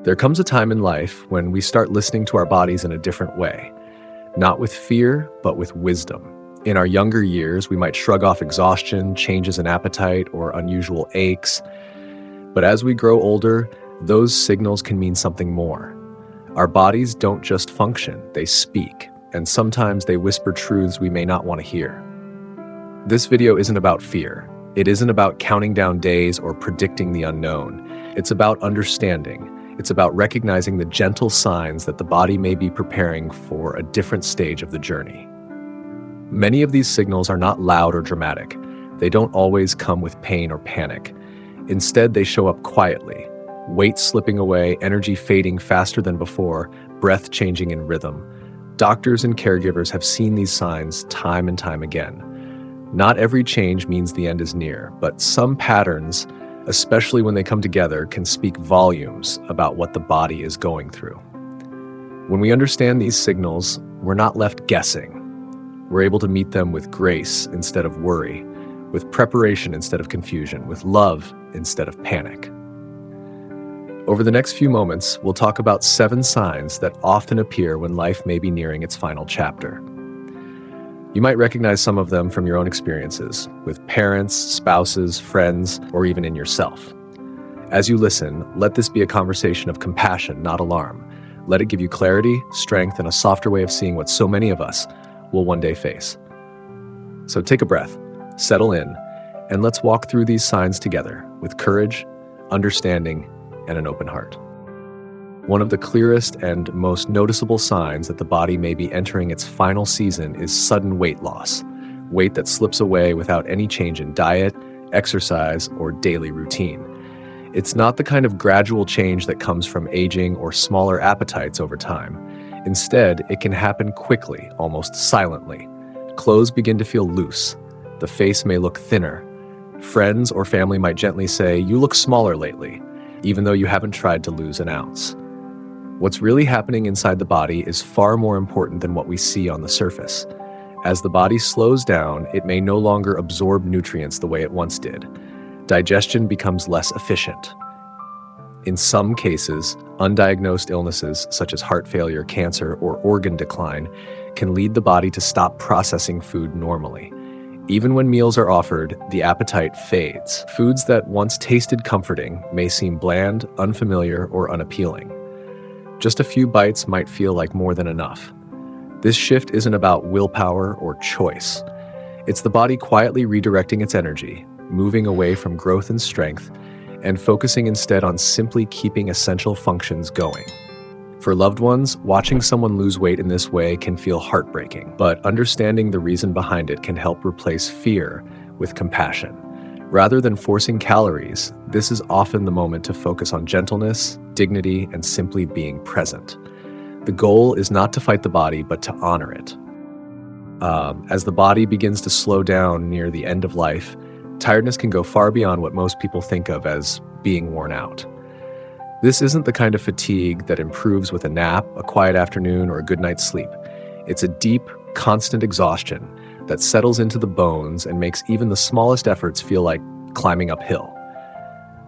There comes a time in life when we start listening to our bodies in a different way, not with fear, but with wisdom. In our younger years, we might shrug off exhaustion, changes in appetite, or unusual aches. But as we grow older, those signals can mean something more. Our bodies don't just function, they speak, and sometimes they whisper truths we may not want to hear. This video isn't about fear. It isn't about counting down days or predicting the unknown. It's about understanding. It's about recognizing the gentle signs that the body may be preparing for a different stage of the journey. Many of these signals are not loud or dramatic. They don't always come with pain or panic. Instead, they show up quietly. Weight slipping away, energy fading faster than before, breath changing in rhythm. Doctors and caregivers have seen these signs time and time again. Not every change means the end is near, but some patterns, especially when they come together, can speak volumes about what the body is going through. When we understand these signals, we're not left guessing. We're able to meet them with grace instead of worry, with preparation instead of confusion, with love instead of panic. Over the next few moments, we'll talk about 7 signs that often appear when life may be nearing its final chapter. You might recognize some of them from your own experiences, with parents, spouses, friends, or even in yourself. As you listen, let this be a conversation of compassion, not alarm. Let it give you clarity, strength, and a softer way of seeing what so many of us will one day face. So take a breath, settle in, and let's walk through these signs together with courage, understanding, and an open heart. One of the clearest and most noticeable signs that the body may be entering its final season is sudden weight loss, weight that slips away without any change in diet, exercise, or daily routine. It's not the kind of gradual change that comes from aging or smaller appetites over time. Instead, it can happen quickly, almost silently. Clothes begin to feel loose. The face may look thinner. Friends or family might gently say, "You look smaller lately," even though you haven't tried to lose an ounce. What's really happening inside the body is far more important than what we see on the surface. As the body slows down, it may no longer absorb nutrients the way it once did. Digestion becomes less efficient. In some cases, undiagnosed illnesses such as heart failure, cancer, or organ decline can lead the body to stop processing food normally. Even when meals are offered, the appetite fades. Foods that once tasted comforting may seem bland, unfamiliar, or unappealing. Just a few bites might feel like more than enough. This shift isn't about willpower or choice. It's the body quietly redirecting its energy, moving away from growth and strength, and focusing instead on simply keeping essential functions going. For loved ones, watching someone lose weight in this way can feel heartbreaking, but understanding the reason behind it can help replace fear with compassion. Rather than forcing calories, this is often the moment to focus on gentleness, dignity, and simply being present. The goal is not to fight the body, but to honor it. As the body begins to slow down near the end of life, tiredness can go far beyond what most people think of as being worn out. This isn't the kind of fatigue that improves with a nap, a quiet afternoon, or a good night's sleep. It's a deep, constant exhaustion that settles into the bones and makes even the smallest efforts feel like climbing uphill.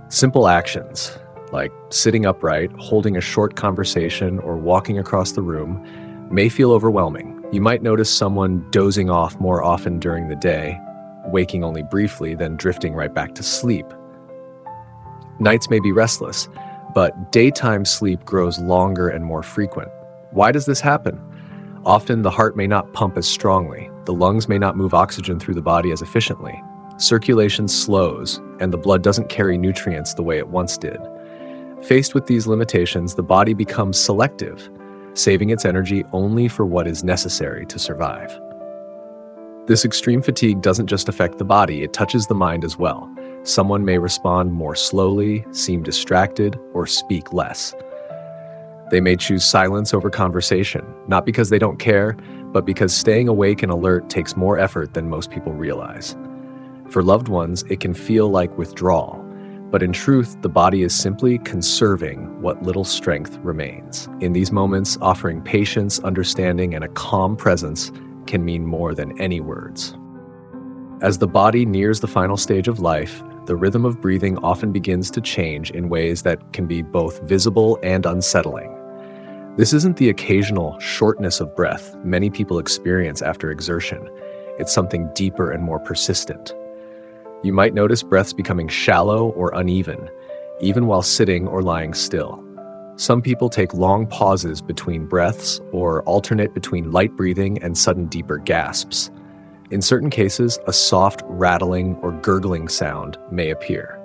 Simple actions, like sitting upright, holding a short conversation, or walking across the room, may feel overwhelming. You might notice someone dozing off more often during the day, waking only briefly, then drifting right back to sleep. Nights may be restless, but daytime sleep grows longer and more frequent. Why does this happen? Often the heart may not pump as strongly, the lungs may not move oxygen through the body as efficiently. Circulation slows, and the blood doesn't carry nutrients the way it once did. Faced with these limitations, the body becomes selective, saving its energy only for what is necessary to survive. This extreme fatigue doesn't just affect the body, it touches the mind as well. Someone may respond more slowly, seem distracted, or speak less. They may choose silence over conversation, not because they don't care, but because staying awake and alert takes more effort than most people realize. For loved ones, it can feel like withdrawal, but in truth, the body is simply conserving what little strength remains. In these moments, offering patience, understanding, and a calm presence can mean more than any words. As the body nears the final stage of life, the rhythm of breathing often begins to change in ways that can be both visible and unsettling. This isn't the occasional shortness of breath many people experience after exertion. It's something deeper and more persistent. You might notice breaths becoming shallow or uneven, even while sitting or lying still. Some people take long pauses between breaths or alternate between light breathing and sudden deeper gasps. In certain cases, a soft rattling or gurgling sound may appear.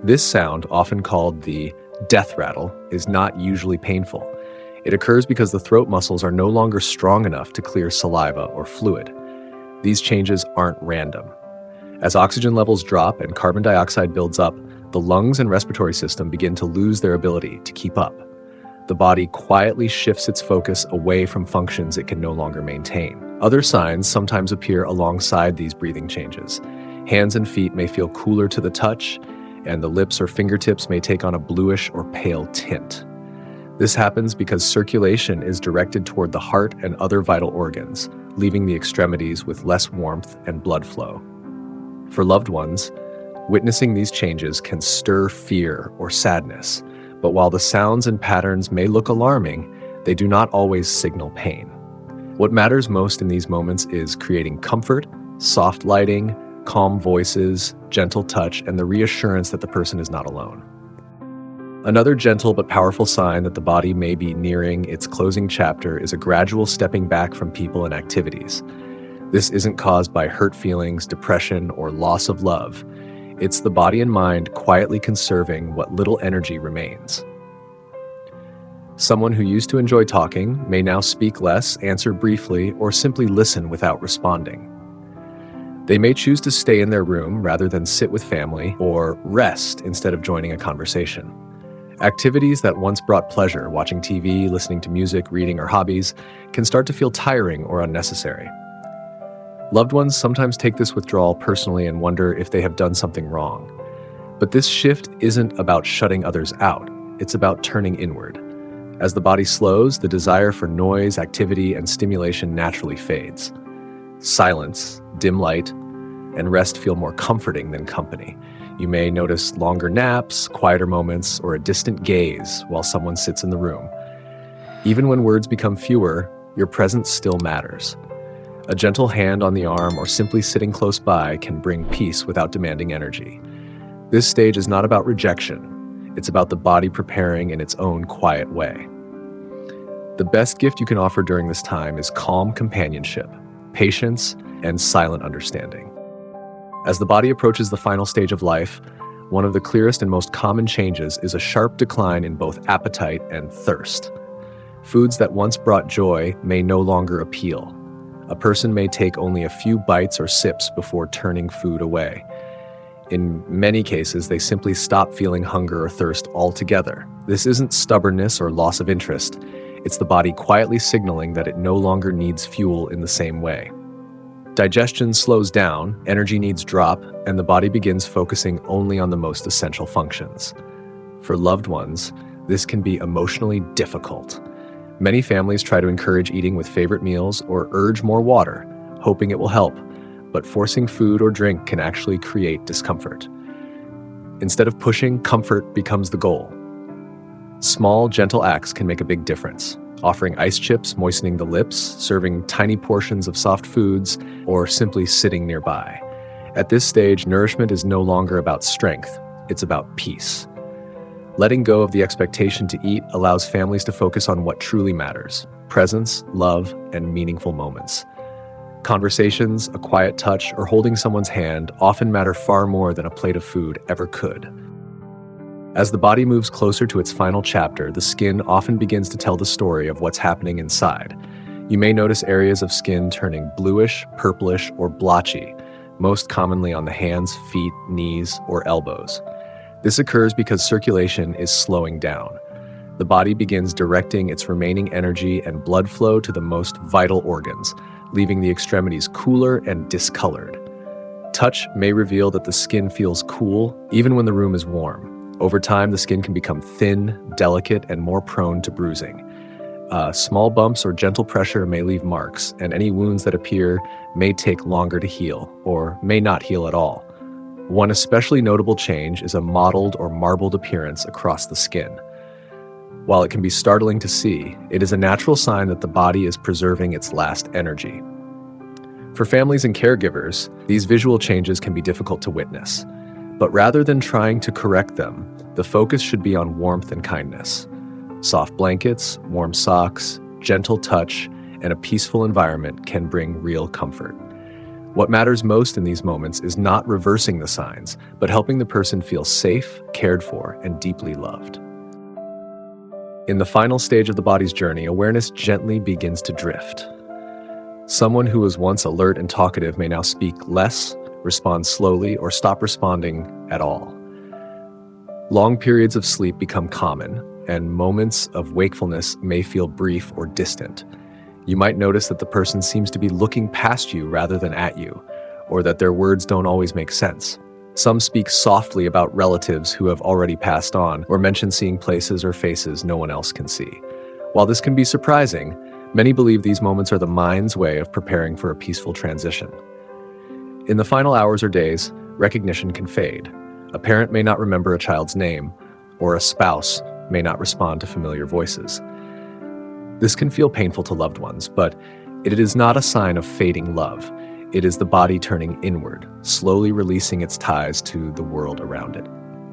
This sound, often called the death rattle, is not usually painful. It occurs because the throat muscles are no longer strong enough to clear saliva or fluid. These changes aren't random. As oxygen levels drop and carbon dioxide builds up, the lungs and respiratory system begin to lose their ability to keep up. The body quietly shifts its focus away from functions it can no longer maintain. Other signs sometimes appear alongside these breathing changes. Hands and feet may feel cooler to the touch, and the lips or fingertips may take on a bluish or pale tint. This happens because circulation is directed toward the heart and other vital organs, leaving the extremities with less warmth and blood flow. For loved ones, witnessing these changes can stir fear or sadness, but while the sounds and patterns may look alarming, they do not always signal pain. What matters most in these moments is creating comfort, soft lighting, calm voices, gentle touch, and the reassurance that the person is not alone. Another gentle but powerful sign that the body may be nearing its closing chapter is a gradual stepping back from people and activities. This isn't caused by hurt feelings, depression, or loss of love. It's the body and mind quietly conserving what little energy remains. Someone who used to enjoy talking may now speak less, answer briefly, or simply listen without responding. They may choose to stay in their room rather than sit with family or rest instead of joining a conversation. Activities that once brought pleasure, watching TV, listening to music, reading, or hobbies, can start to feel tiring or unnecessary. Loved ones sometimes take this withdrawal personally and wonder if they have done something wrong. But this shift isn't about shutting others out, it's about turning inward. As the body slows, the desire for noise, activity, and stimulation naturally fades. Silence, dim light, and rest feel more comforting than company. You may notice longer naps, quieter moments, or a distant gaze while someone sits in the room. Even when words become fewer, your presence still matters. A gentle hand on the arm or simply sitting close by can bring peace without demanding energy. This stage is not about rejection. It's about the body preparing in its own quiet way. The best gift you can offer during this time is calm companionship, patience, and silent understanding. As the body approaches the final stage of life, one of the clearest and most common changes is a sharp decline in both appetite and thirst. Foods that once brought joy may no longer appeal. A person may take only a few bites or sips before turning food away. In many cases, they simply stop feeling hunger or thirst altogether. This isn't stubbornness or loss of interest. It's the body quietly signaling that it no longer needs fuel in the same way. Digestion slows down, energy needs drop, and the body begins focusing only on the most essential functions. For loved ones, this can be emotionally difficult. Many families try to encourage eating with favorite meals or urge more water, hoping it will help, but forcing food or drink can actually create discomfort. Instead of pushing, comfort becomes the goal. Small, gentle acts can make a big difference. Offering ice chips, moistening the lips, serving tiny portions of soft foods, or simply sitting nearby. At this stage, nourishment is no longer about strength, it's about peace. Letting go of the expectation to eat allows families to focus on what truly matters: presence, love, and meaningful moments. Conversations, a quiet touch, or holding someone's hand often matter far more than a plate of food ever could. As the body moves closer to its final chapter, the skin often begins to tell the story of what's happening inside. You may notice areas of skin turning bluish, purplish, or blotchy, most commonly on the hands, feet, knees, or elbows. This occurs because circulation is slowing down. The body begins directing its remaining energy and blood flow to the most vital organs, leaving the extremities cooler and discolored. Touch may reveal that the skin feels cool, even when the room is warm. Over time, the skin can become thin, delicate, and more prone to bruising. Small bumps or gentle pressure may leave marks, and any wounds that appear may take longer to heal, or may not heal at all. One especially notable change is a mottled or marbled appearance across the skin. While it can be startling to see, it is a natural sign that the body is preserving its last energy. For families and caregivers, these visual changes can be difficult to witness. But rather than trying to correct them, the focus should be on warmth and kindness. Soft blankets, warm socks, gentle touch, and a peaceful environment can bring real comfort. What matters most in these moments is not reversing the signs, but helping the person feel safe, cared for, and deeply loved. In the final stage of the body's journey, awareness gently begins to drift. Someone who was once alert and talkative may now speak less, respond slowly, or stop responding at all. Long periods of sleep become common, and moments of wakefulness may feel brief or distant. You might notice that the person seems to be looking past you rather than at you, or that their words don't always make sense. Some speak softly about relatives who have already passed on, or mention seeing places or faces no one else can see. While this can be surprising, many believe these moments are the mind's way of preparing for a peaceful transition. In the final hours or days, recognition can fade. A parent may not remember a child's name, or a spouse may not respond to familiar voices. This can feel painful to loved ones, but it is not a sign of fading love. It is the body turning inward, slowly releasing its ties to the world around it.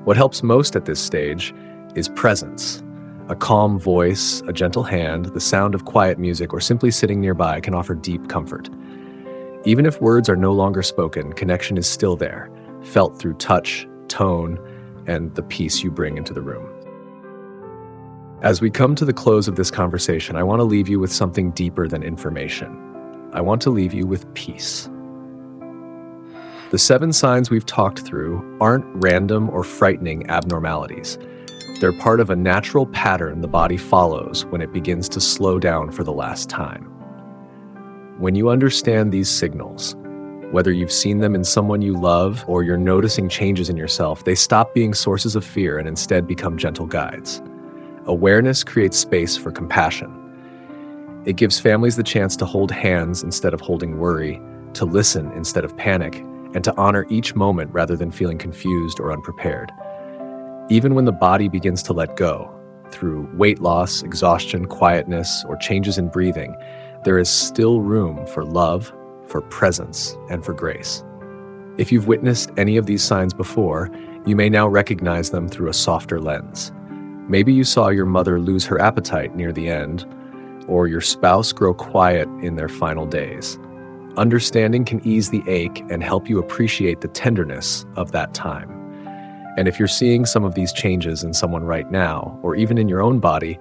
What helps most at this stage is presence. A calm voice, a gentle hand, the sound of quiet music, or simply sitting nearby can offer deep comfort. Even if words are no longer spoken, connection is still there, felt through touch, tone, and the peace you bring into the room. As we come to the close of this conversation, I want to leave you with something deeper than information. I want to leave you with peace. The 7 signs we've talked through aren't random or frightening abnormalities. They're part of a natural pattern the body follows when it begins to slow down for the last time. When you understand these signals, whether you've seen them in someone you love or you're noticing changes in yourself, they stop being sources of fear and instead become gentle guides. Awareness creates space for compassion. It gives families the chance to hold hands instead of holding worry, to listen instead of panic, and to honor each moment rather than feeling confused or unprepared. Even when the body begins to let go, through weight loss, exhaustion, quietness, or changes in breathing, there is still room for love, for presence, and for grace. If you've witnessed any of these signs before, you may now recognize them through a softer lens. Maybe you saw your mother lose her appetite near the end, or your spouse grow quiet in their final days. Understanding can ease the ache and help you appreciate the tenderness of that time. And if you're seeing some of these changes in someone right now, or even in your own body,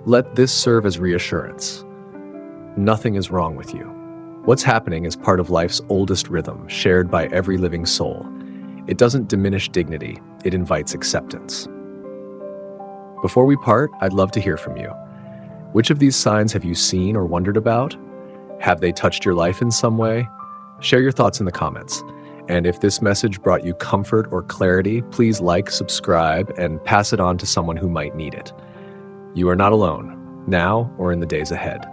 let this serve as reassurance. Nothing is wrong with you. What's happening is part of life's oldest rhythm, shared by every living soul. It doesn't diminish dignity, it invites acceptance. Before we part, I'd love to hear from you. Which of these signs have you seen or wondered about? Have they touched your life in some way? Share your thoughts in the comments. And if this message brought you comfort or clarity, please like, subscribe, and pass it on to someone who might need it. You are not alone, now or in the days ahead.